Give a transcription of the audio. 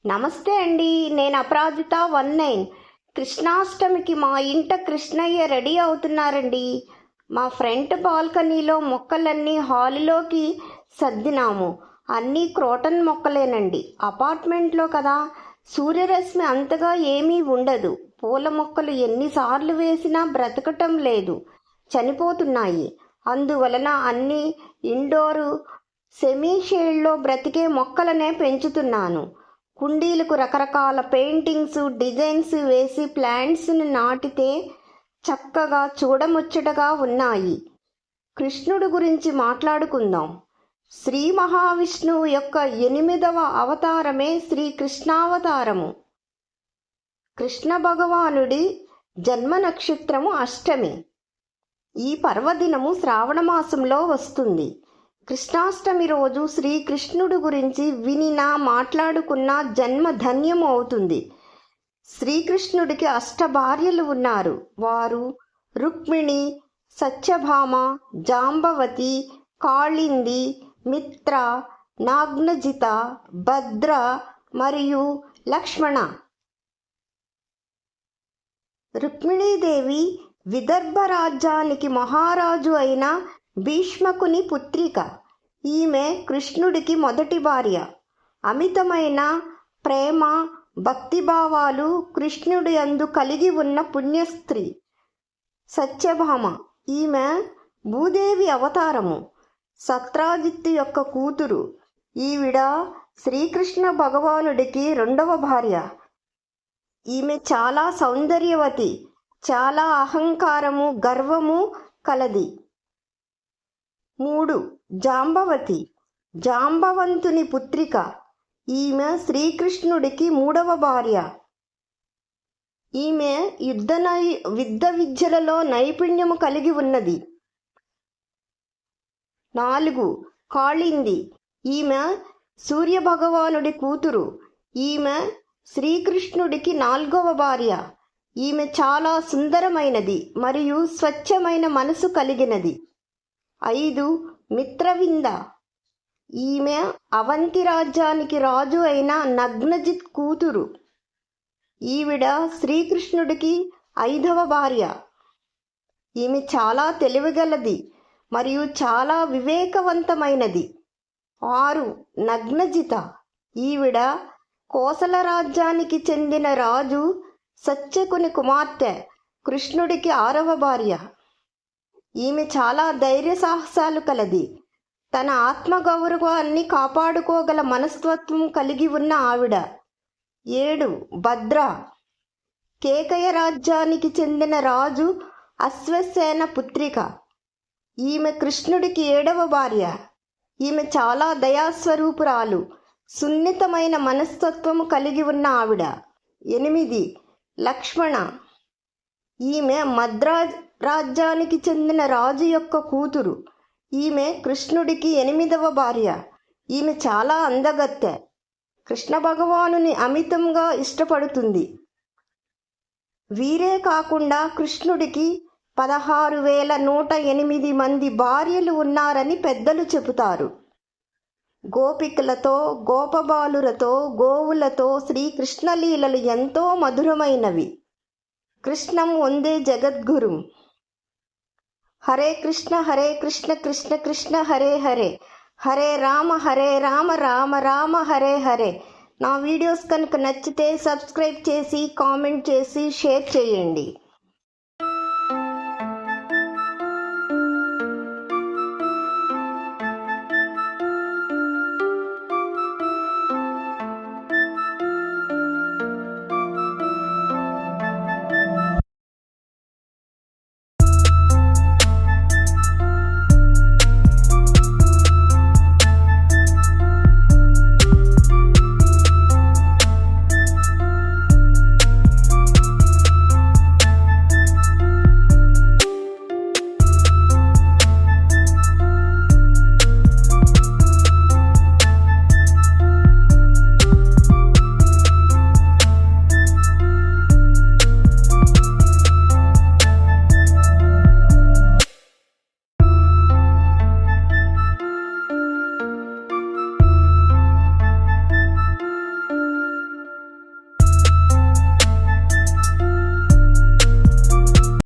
నమస్తే అండి. నేను అపరాజిత 19. కృష్ణాష్టమికి మా ఇంట కృష్ణయ్య రెడీ అవుతున్నారండి. మా ఫ్రంట్ బాల్కనీలో మొక్కలన్నీ హాలులోకి సర్దినాము. అన్నీ క్రోటన్ మొక్కలేనండి. అపార్ట్మెంట్లో కదా, సూర్యరశ్మి అంతగా ఏమీ ఉండదు. పూల మొక్కలు ఎన్నిసార్లు వేసినా బ్రతకటం లేదు, చనిపోతున్నాయి. అందువలన అన్ని ఇండోరు సెమీ షేడ్లో బ్రతికే మొక్కలనే పెంచుతున్నాను. కుండీలకు రకరకాల పెయింటింగ్స్, డిజైన్స్ వేసి ప్లాంట్స్ని నాటితే చక్కగా చూడముచ్చటగా ఉన్నాయి. కృష్ణుడు గురించి మాట్లాడుకుందాం. శ్రీ మహావిష్ణువు యొక్క 8వ అవతారమే శ్రీకృష్ణావతారము. కృష్ణ భగవానుడి జన్మ నక్షత్రము అష్టమి. ఈ పర్వదినము శ్రావణ మాసంలో వస్తుంది. కృష్ణాష్టమి రోజు శ్రీకృష్ణుడు గురించి వినినా మాట్లాడుకున్నా జన్మ ధన్యం అవుతుంది. శ్రీకృష్ణుడికి 8 భార్యలు ఉన్నారు. వారు రుక్మిణి, సత్యభామ, జాంబవతి, కాళింది, మిత్ర, నాగ్నజిత, భద్ర మరియు లక్ష్మణ. రుక్మిణీదేవి విదర్భ రాజ్యానికి మహారాజు అయిన భీష్మకుని పుత్రిక. ఈమె కృష్ణుడికి మొదటి భార్య. అమితమైన ప్రేమ, భక్తిభావాలు కృష్ణుడి యందు కలిగి ఉన్న పుణ్యస్త్రీ సత్యభామ. ఈమె భూదేవి అవతారము. సత్రాజిత్తు యొక్క కూతురు. ఈవిడ శ్రీకృష్ణ భగవానుడికి 2వ భార్య. ఈమె చాలా సౌందర్యవతి, చాలా అహంకారము, గర్వము కలది. 3. జాంబవతి, జాంబవంతుని పుత్రిక. ఈమె శ్రీకృష్ణుడికి 3వ భార్య. ఈమె యుద్ధ విద్యలలో నైపుణ్యము కలిగి ఉన్నది. 4. కాళింది, ఈమె సూర్యభగవానుడి కూతురు. ఈమె శ్రీకృష్ణుడికి 4వ భార్య. ఈమె చాలా సుందరమైనది మరియు స్వచ్ఛమైన మనసు కలిగినది. 5. మిత్రవింద, ఈమె అవంతి రాజ్యానికి రాజు అయిన నగ్నజిత్ కూతురు. ఈవిడ శ్రీకృష్ణుడికి 5వ భార్య. ఈమె చాలా తెలివిగలది మరియు చాలా వివేకవంతమైనది. 6. నగ్నజిత, ఈవిడ కోసల రాజ్యానికి చెందిన రాజు సత్యకుని కుమార్తె. కృష్ణుడికి 6వ భార్య. ఈమె చాలా ధైర్య సాహసాలు కలది. తన ఆత్మగౌరవాన్ని కాపాడుకోగల మనస్తత్వం కలిగి ఉన్న ఆవిడ. 7. భద్ర, కేకయ రాజ్యానికి చెందిన రాజు అశ్వసేన పుత్రిక. ఈమె కృష్ణుడికి 7వ భార్య. ఈమె చాలా దయాస్వరూపురాలు, సున్నితమైన మనస్తత్వము కలిగి ఉన్న ఆవిడ. 8. లక్ష్మణ, ఈమె మద్రాజ్ రాజ్యానికి చెందిన రాజు యొక్క కూతురు. ఈమె కృష్ణుడికి 8వ భార్య. ఈమె చాలా అందగత్తె, కృష్ణ భగవానుని అమితంగా ఇష్టపడుతుంది. వీరే కాకుండా కృష్ణుడికి 16,108 మంది భార్యలు ఉన్నారని పెద్దలు చెబుతారు. గోపికలతో, గోపబాలురతో, గోవులతో శ్రీకృష్ణలీలలు ఎంతో మధురమైనవి. కృష్ణం వందే జగద్గురుం. హరే కృష్ణ కృష్ణ కృష్ణ హరే హరే, హరే రామ రామ రామ హరే హరే. నా వీడియోస్ కనుక నచ్చితే సబ్స్క్రైబ్ చేసి, కామెంట్ చేసి, షేర్ చేయండి.